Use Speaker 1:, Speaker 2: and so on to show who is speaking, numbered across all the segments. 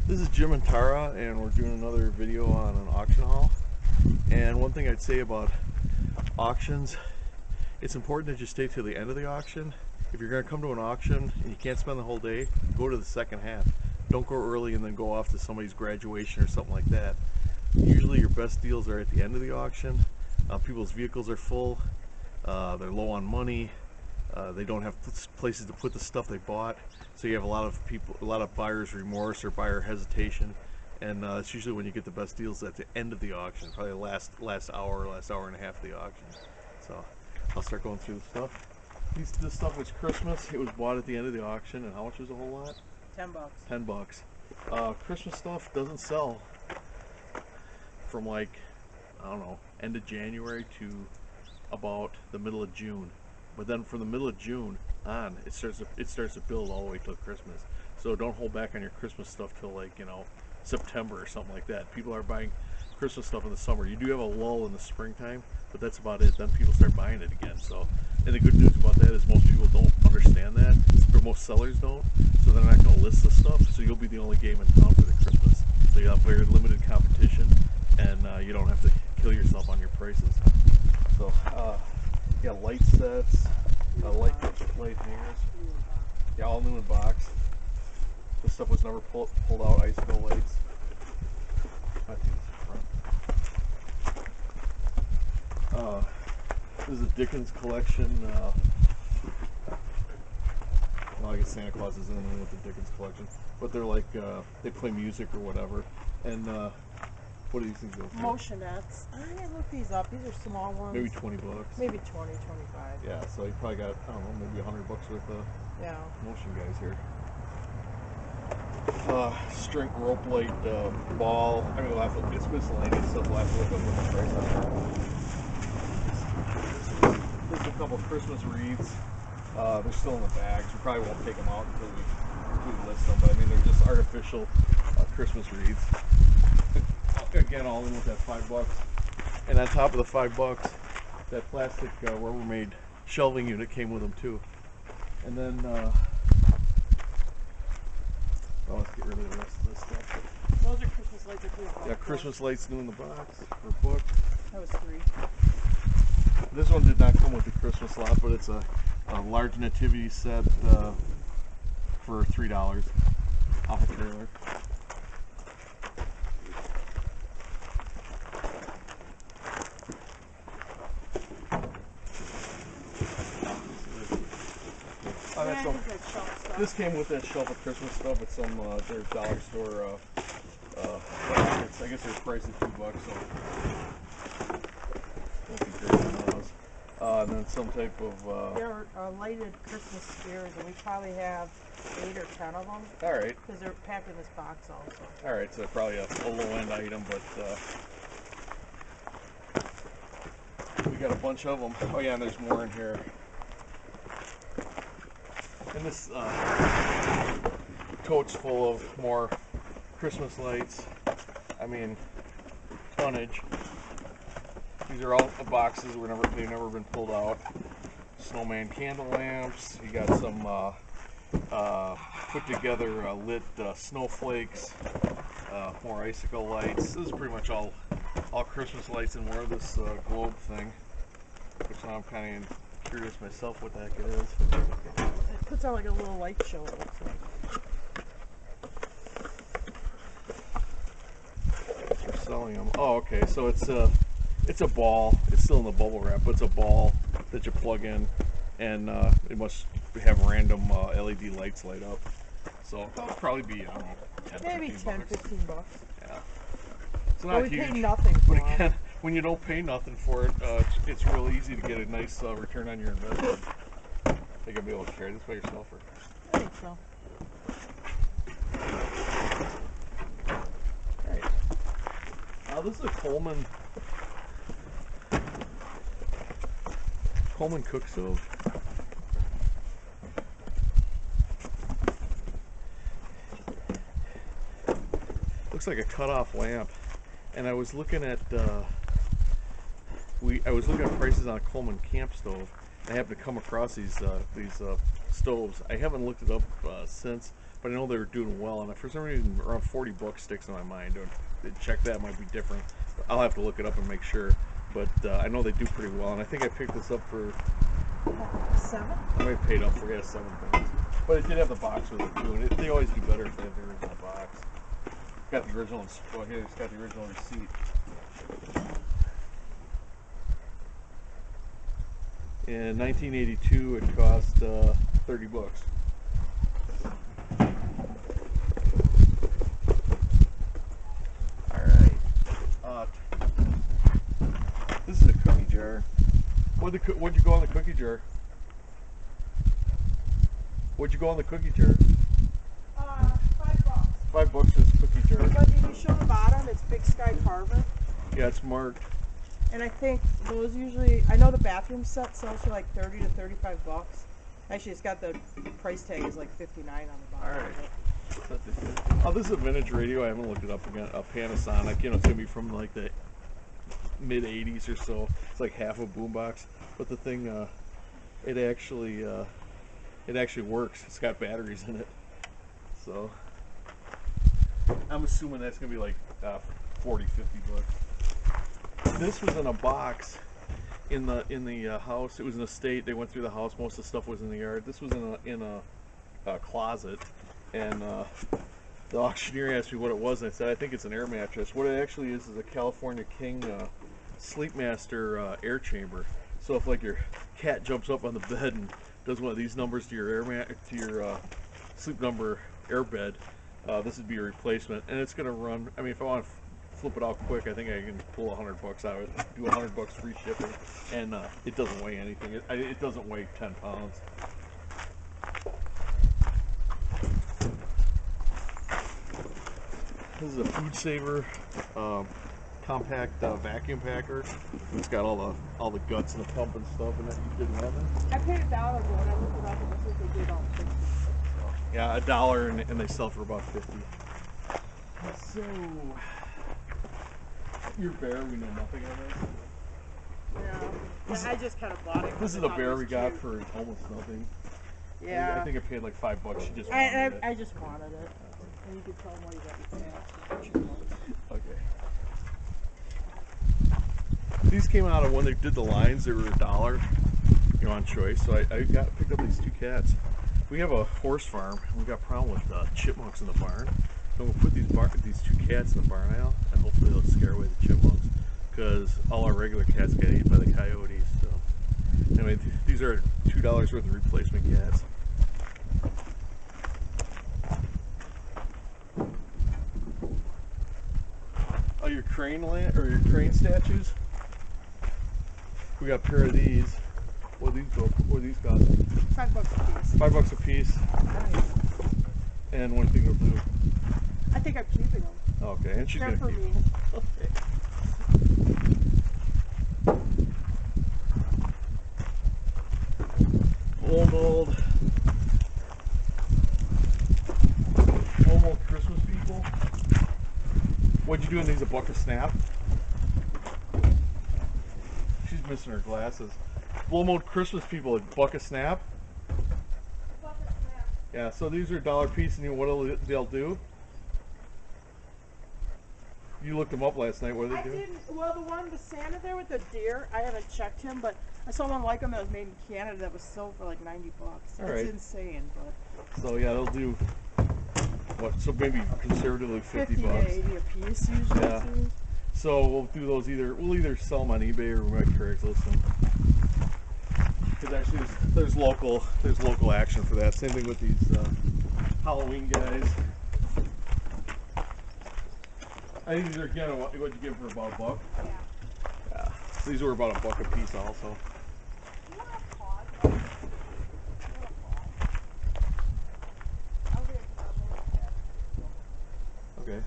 Speaker 1: This is Jim and Tara, and we're doing another video on an auction haul. And one thing I'd say about auctions, it's important that you stay till the end of the auction. If you're going to come to an auction and you can't spend the whole day, go to the second half. Don't go early and then go off to somebody's graduation or something like that. Usually your best deals are at the end of the auction. People's vehicles are full, they're low on money, they don't have places to put the stuff they bought, so you have a lot of buyer's remorse or buyer hesitation, and it's usually when you get the best deals at the end of the auction, probably the last hour and a half of the auction. So I'll start going through the stuff. This stuff was Christmas. It was bought at the end of the auction, and how much was a whole lot? $10. Christmas stuff doesn't sell from, like, I don't know, end of January to about the middle of June. But then from the middle of June on, it starts to build all the way till Christmas. So don't hold back on your Christmas stuff till, like, you know, September or something like that. People are buying Christmas stuff in the summer. You do have a lull in the springtime, but that's about it. Then people start buying it again. So, and the good news about that is most people don't understand that, or most sellers don't. So they're not going to list the stuff. So you'll be the only game in town for the Christmas. So you have very limited competition, and you don't have to kill yourself on your prices. So you got light sets, light hangers. Yeah, all new in box. This stuff was never pulled out. Icicle lights. This is a Dickens collection. Well, I guess Santa Claus isn't in with the Dickens collection, but they're like they play music or whatever. And what do you think those are?
Speaker 2: Motionettes. I didn't look these up. These are small ones.
Speaker 1: Maybe 20 bucks.
Speaker 2: Maybe 20, 25.
Speaker 1: Yeah, so you probably got, I don't know, maybe $100 worth of motion guys here. String rope light ball. I mean, it's miscellaneous stuff. We'll have to look up what the price on there. There's a couple Christmas wreaths. They're still in the bags. We probably won't take them out until we list them. But I mean, they're just artificial Christmas wreaths. Again, all in with that $5. And on top of the $5, that plastic Rubbermaid shelving unit came with them too. And then, let's get rid of the rest of this stuff.
Speaker 2: Those are Christmas lights.
Speaker 1: Yeah, Christmas lights new in the box for a book.
Speaker 2: That was 3.
Speaker 1: This one did not come with the Christmas lot, but it's a large nativity set for $3 off a trailer. This came with that shelf of Christmas stuff. It's some their dollar store baskets. I guess they're priced at $2, so won't be great on those. And then some type of
Speaker 2: They're lighted Christmas spears, and we probably have 8 or 10 of them.
Speaker 1: All right.
Speaker 2: Because they're packed in this box also.
Speaker 1: All right, so probably a low-end item, but we got a bunch of them. Oh yeah, and there's more in here. And this tote's full of more Christmas lights. I mean, tonnage. These are all boxes. They've never been pulled out. Snowman candle lamps. You got some put together lit snowflakes. More icicle lights. This is pretty much all Christmas lights and more of this globe thing. Which now I'm kind of curious myself what the heck it is.
Speaker 2: It puts on like a little light show, it looks like.
Speaker 1: They're selling them. Oh, okay. So it's a ball. It's still in the bubble wrap, but it's a ball that you plug in, and it must have random LED lights light up. So that'll probably be, I don't know, 10,
Speaker 2: maybe 10, $15.
Speaker 1: Yeah. It's
Speaker 2: But
Speaker 1: not
Speaker 2: we
Speaker 1: huge.
Speaker 2: paid nothing for
Speaker 1: But again,
Speaker 2: it.
Speaker 1: when you don't pay nothing for it, it's real easy to get a nice return on your investment. Think I'll be able to carry this by yourself, or?
Speaker 2: I think so.
Speaker 1: Right. Now this is a Coleman cook stove. Looks like a cut-off lamp. And I was looking at I was looking at prices on a Coleman camp stove. I happened to come across these stoves. I haven't looked it up since, but I know they were doing well, and for some reason around 40 bucks sticks in my mind. Check that, might be different. I'll have to look it up and make sure, but I know they do pretty well, and I think I picked this up for
Speaker 2: 7?
Speaker 1: I might have paid up for $7, but it did have the box with it too, and they always do better if they have the original box. Got the original. Well, here it's got the original receipt. In 1982, it cost 30 bucks. Alright. This is a cookie jar. What'd you go on the cookie jar? What'd you go on the cookie jar?
Speaker 2: $5.
Speaker 1: $5 for this cookie jar.
Speaker 2: But if you show the bottom, it's Big Sky Carver.
Speaker 1: Yeah, it's marked.
Speaker 2: And I think those usually, I know the bathroom set sells for like 30 to 35 bucks. Actually, it's got the price tag is like 59 on the bottom.
Speaker 1: Alright. Oh, this is a vintage radio. I haven't looked it up again. A Panasonic. You know, it's gonna be from like the mid 80s or so. It's like half a boombox, but the thing, it actually works. It's got batteries in it. So I'm assuming that's gonna be like 40, 50 bucks. This was in a box in the house. It was an estate. They went through the house. Most of the stuff was in the yard. This was in a closet, and the auctioneer asked me what it was, and I said I think it's an air mattress. What it actually is a California King Sleepmaster air chamber. So if like your cat jumps up on the bed and does one of these numbers to your sleep number air bed, this would be a replacement, and it's gonna run. I mean, if I want to flip it out quick, I think I can pull $100 out of it, do $100 free shipping, and it doesn't weigh anything. It doesn't weigh 10 pounds. This is a Food Saver compact vacuum packer. It's got all the guts and the pump and stuff in it. You didn't have it?
Speaker 2: I paid $1 for when I looked it up, and this is they did on 60.
Speaker 1: Yeah, $1, and they sell for about 50. So your bear, we know nothing of this.
Speaker 2: Yeah, I just kind of bought it.
Speaker 1: This is a bear we got for almost nothing.
Speaker 2: Yeah.
Speaker 1: I think I paid like $5. She just wanted it.
Speaker 2: I just wanted it. And you could tell why you got your cat.
Speaker 1: Okay. These came out of when they did the lines. They were $1, you know, on choice. So I picked up these 2 cats. We have a horse farm, and we got a problem with chipmunks in the barn. So we'll put these 2 cats in the barn aisle, and hopefully they'll scare away the chipmunks, because all our regular cats get eaten by the coyotes. So anyway, these are $2 worth of replacement cats. Oh, your crane statues? We got a pair of these. What do these cost?
Speaker 2: $5 a piece.
Speaker 1: $5 a piece. And what do you think they'll do?
Speaker 2: I think I'm keeping them.
Speaker 1: Okay, and she's
Speaker 2: They're
Speaker 1: gonna
Speaker 2: for
Speaker 1: keep
Speaker 2: me.
Speaker 1: them. Okay. Old Christmas people. What'd you do in these? A buck of Snap? She's missing her glasses. Old Christmas people, a buck of Snap. Yeah, so these are $1 piece, and you know what they'll do? You looked them up last night. What do they do?
Speaker 2: I didn't. Well, the Santa there with the deer, I haven't checked him, but I saw one like him that was made in Canada that was sold for like $90.
Speaker 1: All
Speaker 2: It's
Speaker 1: right.
Speaker 2: insane, but
Speaker 1: So yeah, they'll do what? So maybe conservatively 50
Speaker 2: 50
Speaker 1: bucks.
Speaker 2: to 80 a piece usually.
Speaker 1: Yeah.
Speaker 2: Too.
Speaker 1: So we'll do those we'll either sell them on eBay or we might Craigslist them. Because actually there's local action for that. Same thing with these Halloween guys. I think these are again what you give for about $1.
Speaker 2: Yeah.
Speaker 1: Yeah. So these were about $1 a piece also.
Speaker 2: You want a pause?
Speaker 1: Okay.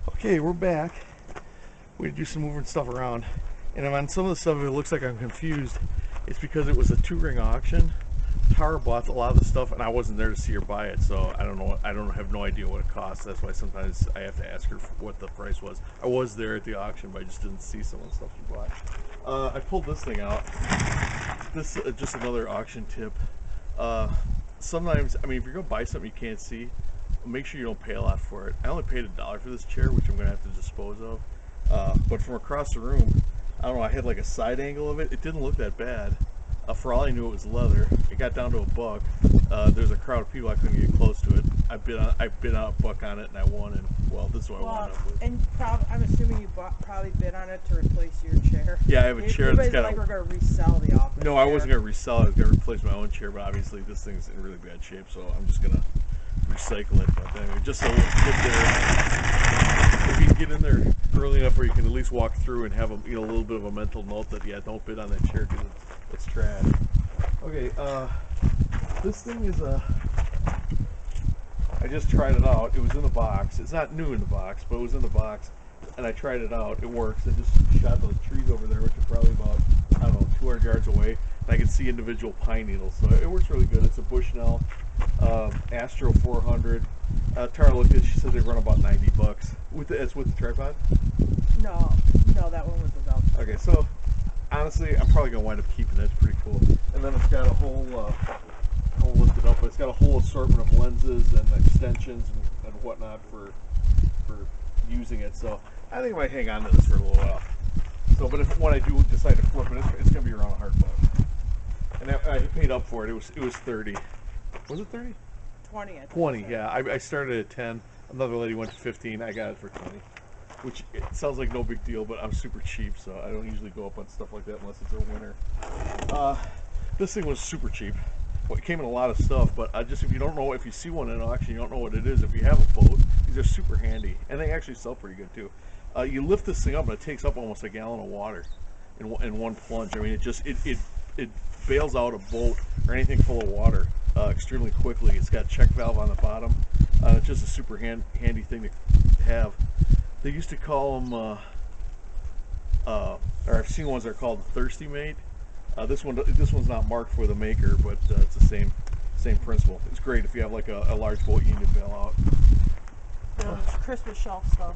Speaker 1: Okay, we're back. We do some moving stuff around, and on some of the stuff it looks like I'm confused. It's because it was a 2-ring auction. Tara bought a lot of the stuff, and I wasn't there to see her buy it, so I don't know. I don't have no idea what it costs. That's why sometimes I have to ask her what the price was. I was there at the auction, but I just didn't see some of the stuff she bought. I pulled this thing out. This is just another auction tip. Sometimes, I mean, if you're gonna buy something you can't see, make sure you don't pay a lot for it. I only paid $1 for this chair, which I'm gonna have to dispose of. But from across the room, I don't know. I had like a side angle of it. It didn't look that bad. For all I knew, it was leather. It got down to $1. There's a crowd of people. I couldn't get close to it. I bid out $1 on it, and I won. And well, this is what I wound up with.
Speaker 2: And I'm assuming you probably bid on it to replace your chair.
Speaker 1: Yeah, I have a chair that's got.
Speaker 2: Like we're gonna resell the office.
Speaker 1: No, I wasn't gonna resell it. I was gonna replace my own chair, but obviously this thing's in really bad shape, so I'm just gonna recycle it. But anyway, just so we'll get there. If you can get in there early enough where you can at least walk through and have a little bit of a mental note that don't bid on that chair because it's trash. Okay, this thing is I just tried it out. It was in the box. It's not new in the box, but it was in the box, and I tried it out. It works. I just shot those trees over there, which are probably about, I don't know, 200 yards away, and I can see individual pine needles, so it works really good. It's a Bushnell Astro 400. Tara looked at it. She said they run about $90. It's with the tripod?
Speaker 2: No, that one was without.
Speaker 1: Okay, so honestly, I'm probably gonna wind up keeping it. It's pretty cool. And then it's got a whole, I'll lift it up, but it's got a whole assortment of lenses and extensions and whatnot for using it. So I think I might hang on to this for a little while. So, but when I do decide to flip it, it's gonna be around $100. And I paid up for it. It was 30. Was it 30?
Speaker 2: 20. I think
Speaker 1: 20. Yeah, I started at 10. Another lady went to 15. I got it for 20. Which it sounds like no big deal, but I'm super cheap, so I don't usually go up on stuff like that unless it's a winner. This thing was super cheap. Well, it came in a lot of stuff, but if you don't know, if you see one in an auction, you don't know what it is. If you have a boat, these are super handy, and they actually sell pretty good too. You lift this thing up, and it takes up almost a gallon of water in one plunge. I mean, it bails out a boat or anything full of water extremely quickly. It's got a check valve on the bottom. It's just a super handy thing to have. They used to call them, or I've seen ones that are called Thirsty Mate. This one's not marked for the maker, but it's the same principle. It's great if you have like a large boat you need to bail out.
Speaker 2: It's Christmas shelf stuff.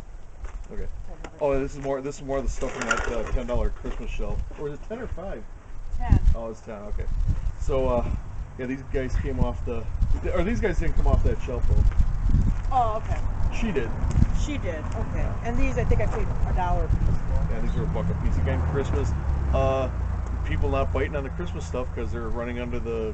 Speaker 1: Okay. Oh, this is more of the stuff from that $10 Christmas shelf. Or is it 10 or 5?
Speaker 2: 10.
Speaker 1: Oh, it's 10. Okay. So yeah, these guys came off these guys didn't come off that shelf though.
Speaker 2: Oh, okay.
Speaker 1: She did.
Speaker 2: She did. Okay. And these, I think I paid $1 a piece for.
Speaker 1: Yeah, these are $1 a piece. Again, Christmas. People not biting on the Christmas stuff because they're running under the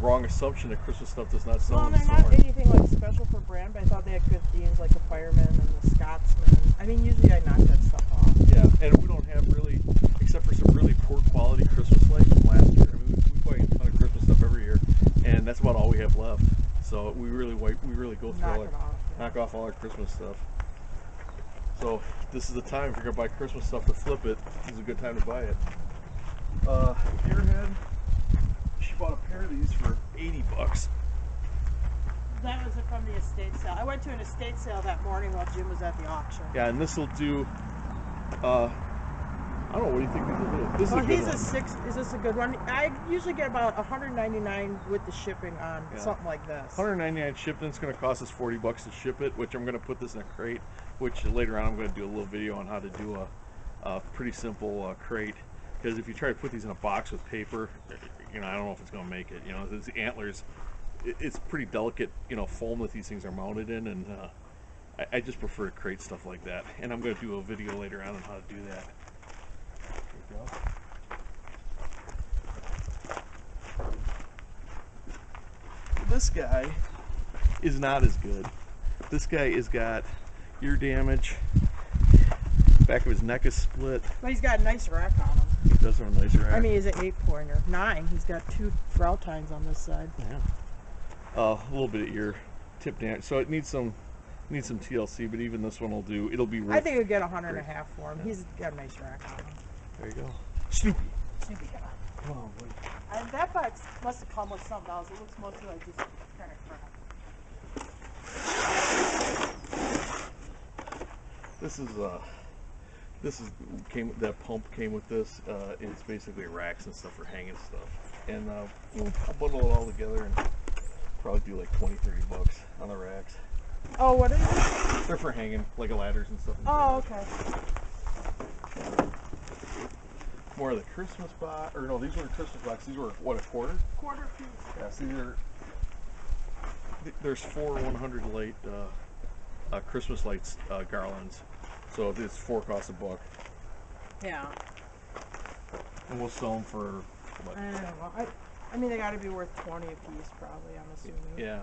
Speaker 1: wrong assumption that Christmas stuff does not sell.
Speaker 2: Well, they're not anything like special for brand, but I thought they had good themes like the Fireman and the Scotsman. I mean, usually I knock that stuff off.
Speaker 1: Yeah, and we don't have really, except for some really poor quality Christmas lights from last year. I mean, we buy a ton of Christmas stuff every year, and that's about all we have left. So we really go through knock off all our Christmas stuff. So this is the time if you're gonna buy Christmas stuff to flip it. This is a good time to buy it. Gearhead. She bought a pair of these for $80.
Speaker 2: That was from the estate sale. I went to an estate sale that morning while Jim was at the auction.
Speaker 1: Yeah, and this will do. I don't know. What do you think these will do? This is a good one.
Speaker 2: 6. Is this a good one? I usually get about $199 with the shipping on something like this.
Speaker 1: $199 shipping. It's going to cost us $40 to ship it. Which I'm going to put this in a crate. Which later on I'm going to do a little video on how to do a pretty simple crate. Because if you try to put these in a box with paper, I don't know if it's going to make it. These antlers, it's pretty delicate, foam that these things are mounted in, and I just prefer to crate stuff like that. And I'm going to do a video later on how to do that. There we go. This guy is not as good. This guy has got ear damage. Back of his neck is split.
Speaker 2: But he's got a nice rack on him.
Speaker 1: He does have a nice rack.
Speaker 2: I mean, he's an 8-pointer. 9. He's got 2 brow tines on this side.
Speaker 1: Yeah. A little bit of ear tip damage. So it needs some TLC, but even this one will do. It'll be worth.
Speaker 2: I think you'll get $150 for him. Yeah. He's got a nice rack on him.
Speaker 1: There you go. Snoopy.
Speaker 2: Snoopy, come on.
Speaker 1: Come on, boy.
Speaker 2: That box must have come with something else. It looks mostly like just kind of crap.
Speaker 1: That pump came with this. It's basically racks and stuff for hanging stuff. and I'll bundle it all together and probably do like 20, 30 bucks on the racks.
Speaker 2: Oh, what is it?
Speaker 1: They're for hanging, like ladders and stuff.
Speaker 2: Oh, okay.
Speaker 1: More of the Christmas box, or no, these weren't Christmas boxes. These were what, a quarter?
Speaker 2: Quarter piece.
Speaker 1: Yeah, see, there's 4 100 light Christmas lights garlands. So this 4 costs $1.
Speaker 2: Yeah.
Speaker 1: And we'll sell them for what?
Speaker 2: I don't know. I mean, they got to be worth 20 a piece, probably. I'm assuming.
Speaker 1: Yeah,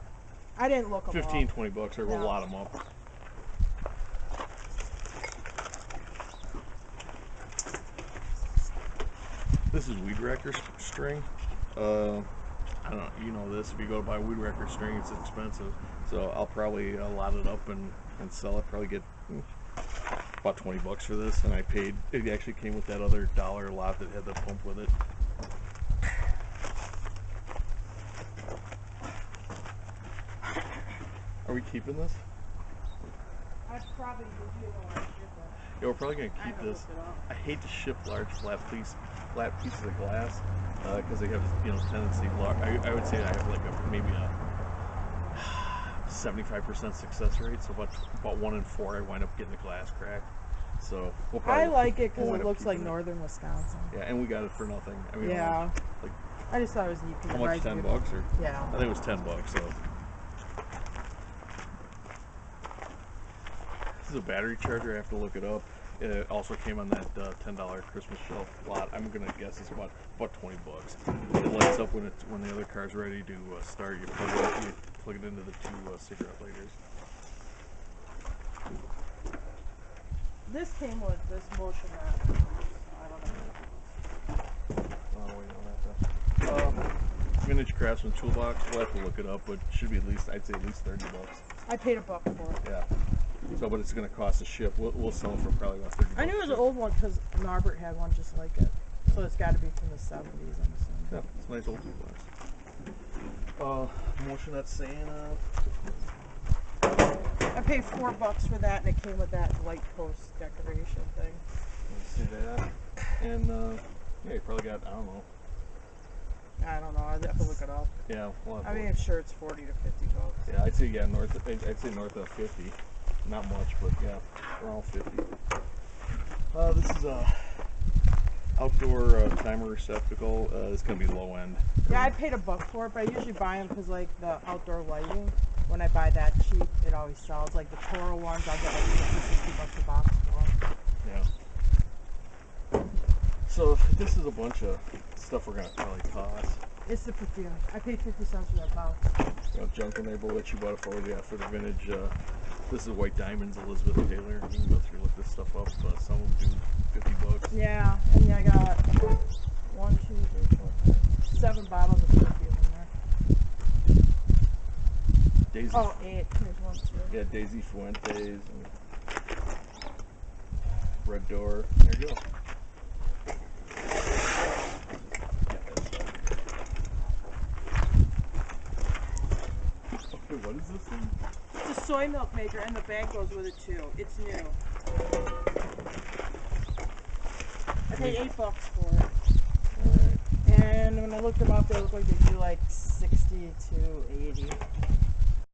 Speaker 2: I didn't look them
Speaker 1: 15,
Speaker 2: up.
Speaker 1: 20 bucks, or we'll
Speaker 2: Yeah.
Speaker 1: lot them up. This is weed whacker string. I don't know, you know this. If you go to buy weed whacker string, it's expensive. So I'll probably lot it up and sell it. Probably get about 20 bucks for this. And I paid. It actually came with that other dollar lot that had the pump with it. Are we keeping this?
Speaker 2: I probably would be the one.
Speaker 1: Yeah, we're probably gonna
Speaker 2: I
Speaker 1: keep
Speaker 2: haven't
Speaker 1: this.
Speaker 2: looked it up.
Speaker 1: I hate to ship large flat pieces of glass because they have, you know, tendency. I would say I have like maybe a 75% success rate. So about 1 in 4, I wind up getting the glass cracked. So we'll probably.
Speaker 2: I like it because
Speaker 1: we'll
Speaker 2: it
Speaker 1: wind up
Speaker 2: looks like
Speaker 1: keeping it.
Speaker 2: northern Wisconsin.
Speaker 1: Yeah, and we got it for nothing. I mean,
Speaker 2: Yeah.
Speaker 1: like
Speaker 2: I just thought it was neat. 'Cause
Speaker 1: how
Speaker 2: it
Speaker 1: much?
Speaker 2: reminds
Speaker 1: 10
Speaker 2: me of-
Speaker 1: bucks or?
Speaker 2: Yeah.
Speaker 1: I think it was 10 bucks. So this is a battery charger. I have to look it up. It also came on that $10 Christmas shelf lot. I'm gonna guess it's about 20 bucks. It lights up when the other car's ready to start. You plug it into the 2 cigarette lighters.
Speaker 2: This came with this motion map. I don't know.
Speaker 1: Oh wait, on that. Vintage Craftsman toolbox. We'll have to look it up, but it should be at least, I'd say at least 30 bucks.
Speaker 2: I paid $1 for it.
Speaker 1: Yeah. So, but it's gonna cost a ship. We'll sell it for probably about 30 bucks.
Speaker 2: I knew it was an old one because Norbert had one just like it. So it's got to be from the 70s, I'm assuming.
Speaker 1: Yeah, it's a nice old toolbox. Motionette Santa.
Speaker 2: I paid $4 for that, and it came with that light post decoration thing.
Speaker 1: Let's see that. And yeah, you probably got, I don't know.
Speaker 2: I don't know. I'd have to look it up.
Speaker 1: Yeah, we'll have
Speaker 2: I
Speaker 1: to
Speaker 2: mean,
Speaker 1: look.
Speaker 2: I'm sure it's $40 to $50.
Speaker 1: Yeah, I'd say I'd say north of 50. Not much, but yeah, around 50. This is a outdoor timer receptacle. It's gonna be low end.
Speaker 2: Yeah, I paid $1 for it, but I usually buy them because, like, the outdoor lighting, when I buy that cheap, it always sells. Like the Toro ones, I'll get like 50, $60 a box for.
Speaker 1: Yeah. So this is a bunch of stuff we're gonna probably toss.
Speaker 2: It's the perfume. I paid 50 cents for that box.
Speaker 1: You know, junk in there, but what you bought it for? Yeah, for the vintage. This is White Diamonds, Elizabeth Taylor. You can go through, look this stuff up. Some of them do 50 bucks.
Speaker 2: Yeah, and I got 1, 2, 3, 4, 5, 7 bottles of perfume in there.
Speaker 1: Daisy.
Speaker 2: Oh, 8. Here's 1, 2.
Speaker 1: Yeah, Daisy Fuentes and Red Door. There you go. Okay, what is this thing?
Speaker 2: It's a soy milk maker, and the bag goes with it too. It's new. I paid $8 for it.
Speaker 1: Alright.
Speaker 2: And when I looked them up, they look like they do like 60 to 80.